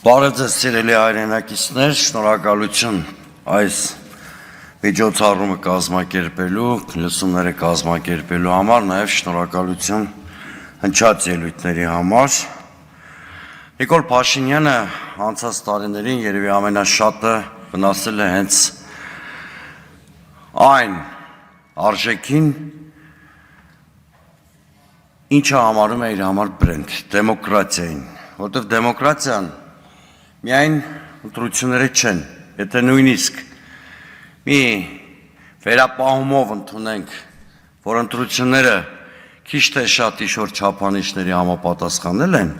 Բարև ձեզ սիրելի հայրենակիցներ, շնորհակալություն այս միջոցառումը կազմակերպելու, լսումները կազմակերպելու համար, նաև շնորհակալություն հնչած ելույթների համար։ Նիկոլ Փաշինյանը անցած տարիներին երևի ամենաշատը վնասել է հենց այն արժեքին, ինչը համարում է իր համար բրենդ, դեմոկրատիային, որտեղ դեմոկրատիան միայն ընտրությունները չեն, եթե նույնիսկ մի վերապահումով ընդունենք, որ ընտրությունները քիչ թե շատ ինչ-որ չափանիշների համապատասխանել են,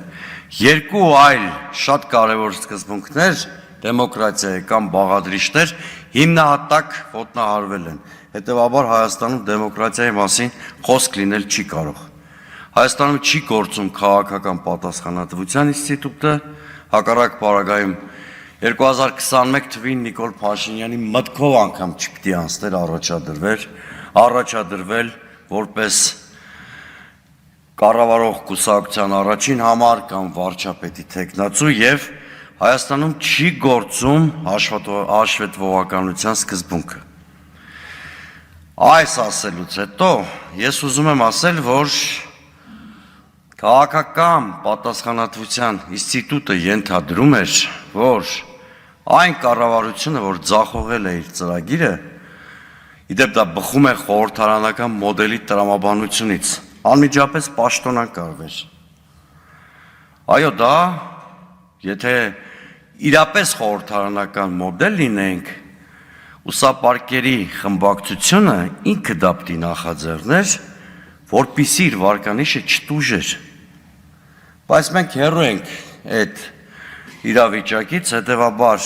երկու այլ շատ կարևոր սկզբունքներ դեմոկրատիայի կամ բաղադրիչներ հիմնահատակ ոտնահարվել են, հետևաբար Հայաստանում դեմոկրատիայի մասին խոսք լինել չի կարող։ Հայաստանում չի գործում քաղաքական պատասխանատվության ինստիտուտը, հակառակ պարագայում 2021 թվին Նիկոլ Փաշինյանի մտքով անգամ չպիտի անցներ առաջադրվել որպես կառավարող կուսակցության առաջին համար կամ վարչապետի թեկնածու եւ Հայաստանում չի գործում հաշվետվողականության սկզբունքը։ Այս ասելուց հետո ես ուզում եմ ասել, որ քաղաքական պատասխանատվության ինստիտուտը ենթադրում էր, որ այն կառավարությունը, որ ձախողել է իր ծրագիրը, իդեպ դա բխում է խորհրդարանական մոդելի տրամաբանությունից, անմիջապես պաշտոնակարվեր։ Այո, դա, եթե իրապես խորհրդարանական մոդել լինենք, ուսապարկերի խմբակցությունը ինքը դա պիտի նախաձեռներ, որպեսզի իր վարկանիշը չտուժեր։ Բայց մենք հեռու ենք այդ իրավիճակից, հետևաբար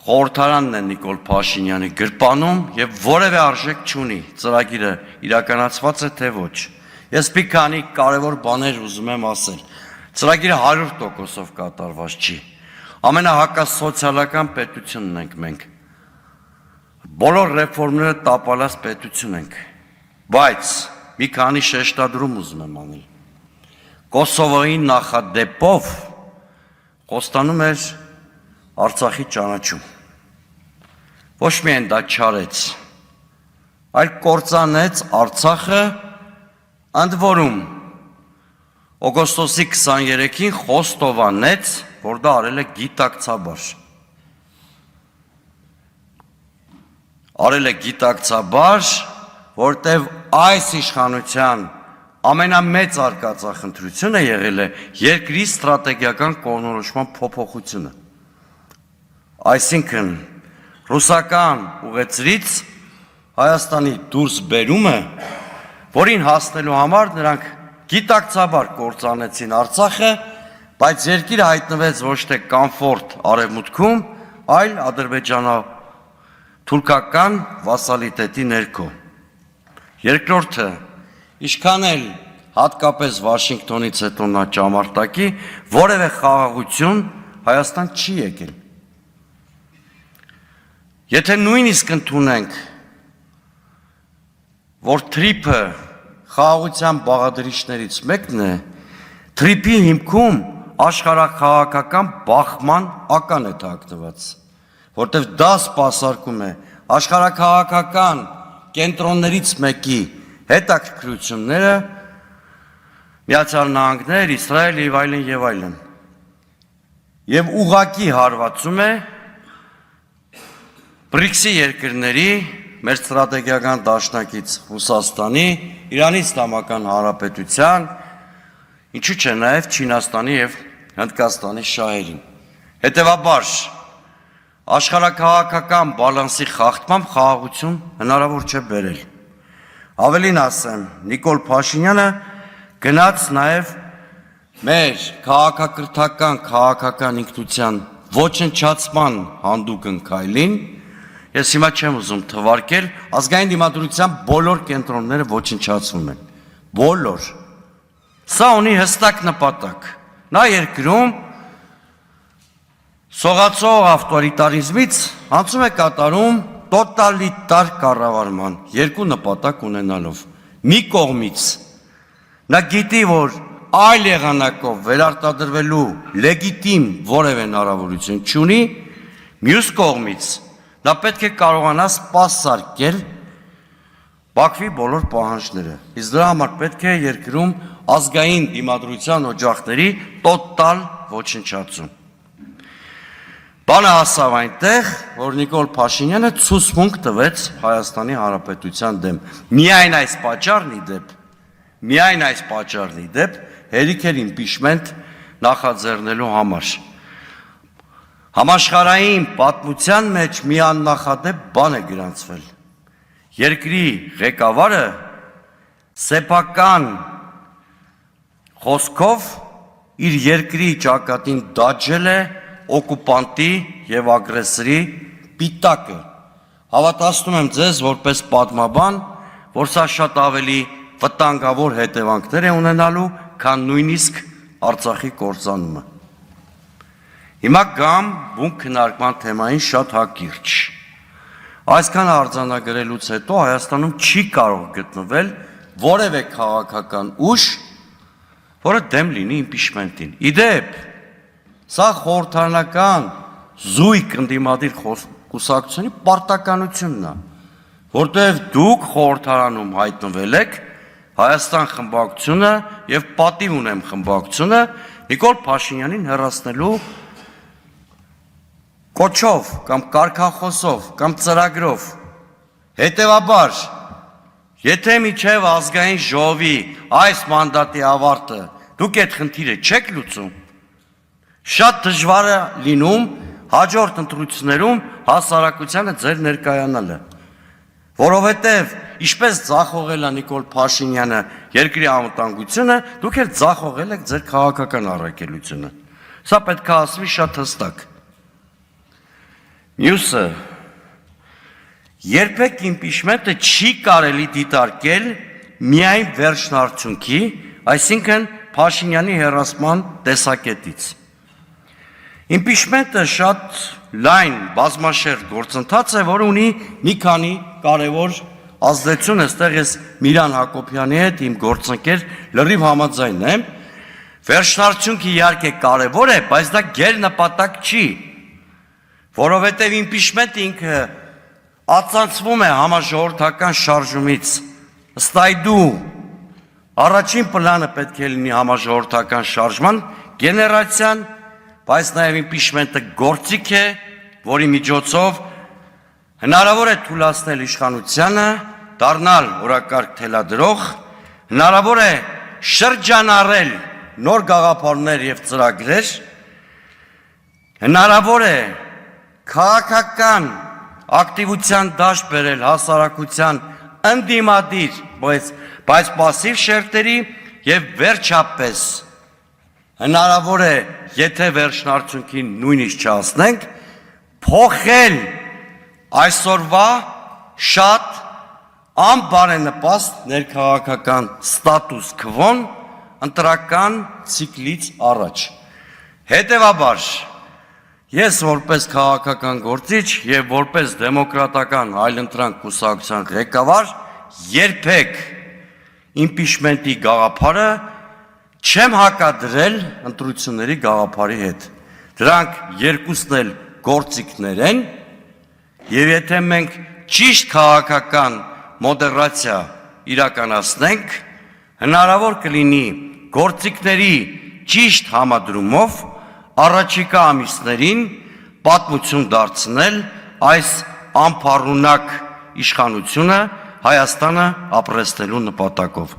խորհրդարանն է Նիկոլ Փաշինյանի գրպանում եւ որևէ արժեք չունի, ծրագիրը իրականացված է թե ոչ։ Ես մի քանի կարևոր բաներ ուզում եմ ասել։ Ծրագիրը 100%-ով կատարված չի։ Ամենահակասոցիալական պետությունն ենք մենք։ Բոլոր ռեֆորմները տապալած պետություն ենք։ Բայց մի քանի շեշտադրում ուզում եմ անել։ Կոսովոյի նախադեպով խոստանում էր Արցախի ճանաչում։ Ոչ միայն դա չարեց, այլ կործանեց Արցախը, ընդ որում օգոստոսի 23-ին խոստովանեց, որ դա արել է գիտակցաբար։ Արել է գիտակցաբար, որտև այս իշխանության ամենամեծ արկածախնդրությունը եղել է երկրի ստրատեգիական կողմնորոշման փոփոխությունը։ Այսինքն ռուսական ուղեցրից Հայաստանի դուրս բերումը, որին հասնելու համար նրանք գիտակցաբար կործանեցին Արցախը, բայց երկիրը հայտնվեց ոչ թե կոմֆորտ արևմուտքում, այլ ադրբեջանա-թուրքական վասալիտետի ներքո։ Երկրորդը, ինչքան էլ հատկապես Վաշինգտոնից հետո նա ճամարտակի, որևէ խաղաղություն Հայաստան չի եկել։ Եթե նույնիսկ ընդունենք, որ թրիփը խաղաղության բաղադրիչներից մեկն է, թրիփի հիմքում աշխարհաքաղաքական բախման ական է թաքնված, որտեղ դա սպասարկում է աշխարհաքաղաքական կենտրոններից մեկի հետաքրքրությունները, Միացյալ Նահանգներ, Իսրայել եւ այլն եւ այլն։ Եվ ուղղակի հարվածում է BRICS-ի երկրների, մեր ստրատեգիական դաշնակից Ռուսաստանի, Իրանի Իսլամական Հանրապետության, ինչու՞ չէ նաեւ Չինաստանի եւ Հնդկաստանի շահերին։ Հետևաբար աշխարհաքաղաքական բալանսի խախտմամբ խաղաղություն հնարավոր չէ բերել։ Ավելին ասեմ, Նիկոլ Փաշինյանը գնաց նաև մեր քաղաքական ինքնության ոչնչացման հանդուգն քայլին, ես հիմա չեմ ուզում թվարկել, ազգային դիմադրության բոլոր կենտրոնները ոչնչացվում են, բոլոր։ Սա ունի հստակ նպատակ։ Նա երկրում սողացող ավտորիտարիզմից անցում է կատարում տոտալիտար կառավարման երկու նպատակ ունենալով։ Մի կողմից նա գիտի, որ այլ եղանակով վերարտադրվելու լեգիտիմ որևէ հնարավորություն չունի, մյուս կողմից նա պետք է կարողանա սպասարկել Բաքվի բոլոր պահանջները։ Իսկ դրա համար պետք է երկրում ազգային դիմադրության օջախների տոտալ ոչնչացում։ Բանը հասավ այնտեղ, որ Նիկոլ Փաշինյանը ցուցմունք տվեց Հայաստանի Հանրապետության դեմ։ Միայն այս պատճառն ի դեպ հերիք էր իմպիչմենտ նախաձեռնելու համար։ Համաշխարհային պատմության մեջ մի աննախադեպ բան է գրանցվել։ Երկրի ղեկավարը սեփական խոսքով իր երկրի ճակատին դաջել է օկուպանտի եւ ագրեսորի պիտակը։ Հավատացնում եմ ձեզ որպես պատմաբան, որ սա շատ ավելի վտանգավոր հետևանքներ է ունենալու, քան նույնիսկ Արցախի կործանումը։ Հիմա գամ բուն քննարկման թեմային շատ հակիրճ։ Այսքան արձանագրելուց հետո Հայաստանում չի կարող գտնվել որևէ քաղաքական ուժ, որը դեմ լինի իմպիչմենտին։ Իդեպ, սա խորհրդարանական զույգ ընդդիմադիր կուսակցությունների պարտականությունն է, որտեղ դուք խորհրդարանում հայտնվել եք, Հայաստան խմբակցությունը եւ պատիվ ունեմ խմբակցությունը Նիկոլ Փաշինյանին հեռացնելու կոչով կամ կարգախոսով կամ ծրագրով։ Հետևաբար, եթե միջև ազգային ժողովի այս մանդատի ավարտը դուք այդ խնդիրը չեք լուծում, շատ դժվար է լինում հաջորդ ընտրություններում հասարակությանը ձեր ներկայանալը, որովհետև ինչպես ձախողել է Նիկոլ Փաշինյանը երկրի անվտանգությունը, դուք էլ ձախողել եք ձեր քաղաքական առաքելությունը։ Սա պետք է ասվի շատ հստակ։ Մյուսը, երբեք իմպիչմենտը չի կարելի դիտարկել միայն վերջնարդյունքի, այսինքն Փաշինյանի հեռացման տեսակետից։ Իմպիչմենտը շատ լայն բազմաշերտ գործընթաց է, որ ունի մի քանի կարևոր ազդեցություն, այստեղ ես Միրան Հակոբյանի հետ իմ գործընկեր լրիվ համաձայն եմ, վերջնարդյունքը իհարկե կարևոր է, բայց դա գերնպատակ չի, որովհետև իմպիչմենտը ինքը ածանցվում է համաժողովրդական շարժումից, ըստ այդու առաջին պլանը պետք է լինի համաժողովրդական շարժման գեներացիան, բայց նաև իմպիչմենտը գործիք է, որի միջոցով հնարավոր է թույլատնել իշխանությանը դառնալ օրակարգ թելադրող, հնարավոր է շրջանառել նոր գաղափարներ եւ ծրագրեր, հնարավոր է քաղաքական ակտիվության դաշտ բերել հասարակության ընդդիմադիր, բայց պասիվ շերտերի եւ վերջապես հնարավոր է, եթե վերջնարդյունքին նույնիսկ չհասնենք, փոխել այսօրվա շատ անբարենպաստ ներքաղաքական ստատուս քվոն ընտրական ցիկլից առաջ։ Հետևաբար, ես որպես քաղաքական գործիչ եւ որպես դեմոկրատական այլընտրանք կուսակցության ղեկավար երբեք իմպիչմենտի գաղափարը չեմ հակադրել ընտրությունների գաղափարի հետ։ Դրանք երկուսն էլ գործիքներ են, եւ եթե մենք ճիշտ քաղաքական մոդերացիա իրականացնենք, հնարավոր կլինի գործիքների ճիշտ համադրումով առաջիկա ամիսներին պատմություն դարձնել այս անփառունակ իշխանությունը Հայաստանը ապրեցնելու նպատակով։